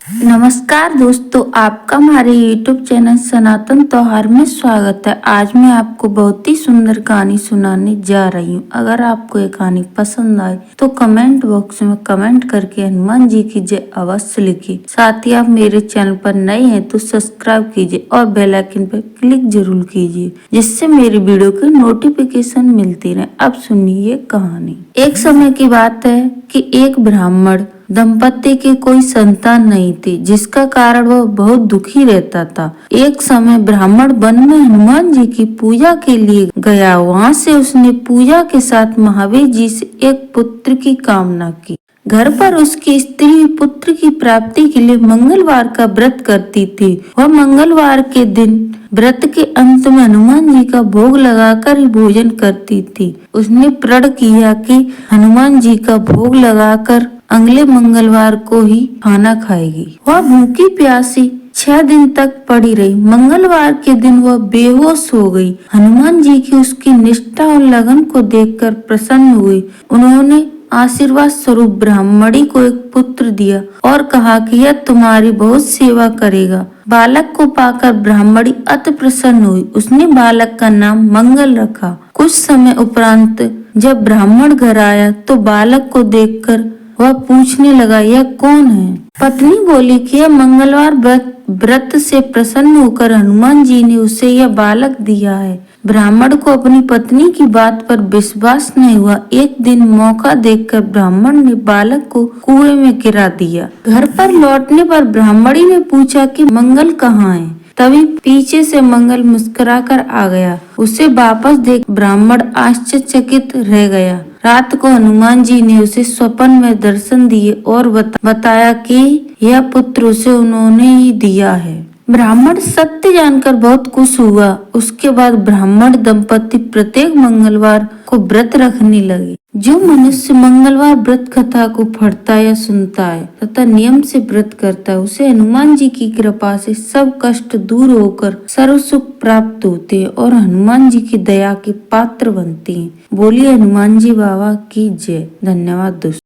नमस्कार दोस्तों, आपका हमारे YouTube चैनल सनातन त्योहार में स्वागत है। आज मैं आपको बहुत ही सुंदर कहानी सुनाने जा रही हूँ। अगर आपको ये कहानी पसंद आए तो कमेंट बॉक्स में कमेंट करके हनुमान जी की जय अवश्य लिखिए। साथ ही आप मेरे चैनल पर नए हैं तो सब्सक्राइब कीजिए और बेल आइकन पर क्लिक जरूर कीजिए, जिससे मेरी वीडियो की नोटिफिकेशन मिलती रहे। अब सुनिए कहानी। एक समय की बात है कि एक ब्राह्मण दंपति की कोई संतान नहीं थी, जिसका कारण वह बहुत दुखी रहता था। एक समय ब्राह्मण वन में हनुमान जी की पूजा के लिए गया। वहां से उसने पूजा के साथ महावीर जी से एक पुत्र की कामना की। घर पर उसकी स्त्री पुत्र की प्राप्ति के लिए मंगलवार का व्रत करती थी। वह मंगलवार के दिन व्रत के अंत में हनुमान जी का भोग लगाकर ही भोजन करती थी। उसने प्रण किया कि हनुमान जी का भोग लगाकर अगले मंगलवार को ही खाना खाएगी। वह भूखी प्यासी 6 दिन तक पड़ी रही। मंगलवार के दिन वह बेहोश हो गई। हनुमान जी की उसकी निष्ठा और लगन को देखकर प्रसन्न हुए। उन्होंने आशीर्वाद स्वरूप ब्राह्मणी को एक पुत्र दिया और कहा कि यह तुम्हारी बहुत सेवा करेगा। बालक को पाकर ब्राह्मणी अति प्रसन्न हुई। उसने बालक का नाम मंगल रखा। कुछ समय उपरांत जब ब्राह्मण घर आया तो बालक को देखकर वह पूछने लगा, यह कौन है? पत्नी बोली कि यह मंगलवार व्रत से प्रसन्न होकर हनुमान जी ने उसे यह बालक दिया है। ब्राह्मण को अपनी पत्नी की बात पर विश्वास नहीं हुआ। एक दिन मौका देखकर ब्राह्मण ने बालक को कुएं में गिरा दिया। घर पर लौटने पर ब्राह्मणी ने पूछा कि मंगल कहाँ है? तभी पीछे से मंगल मुस्कुराकर आ गया। उसे वापस देख ब्राह्मण आश्चर्यचकित रह गया। रात को हनुमान जी ने उसे स्वप्न में दर्शन दिए और बताया कि यह पुत्र उसे उन्होंने ही दिया है। ब्राह्मण सत्य जानकर बहुत खुश हुआ। उसके बाद ब्राह्मण दंपति प्रत्येक मंगलवार को व्रत रखने लगे। जो मनुष्य मंगलवार व्रत कथा को पढ़ता या सुनता है तथा नियम से व्रत करता है, उसे हनुमान जी की कृपा से सब कष्ट दूर होकर सर्व सुख प्राप्त होते हैं और हनुमान जी की दया के पात्र बनते हैं। बोलिए हनुमान जी बाबा की जय। धन्यवाद दोस्तों।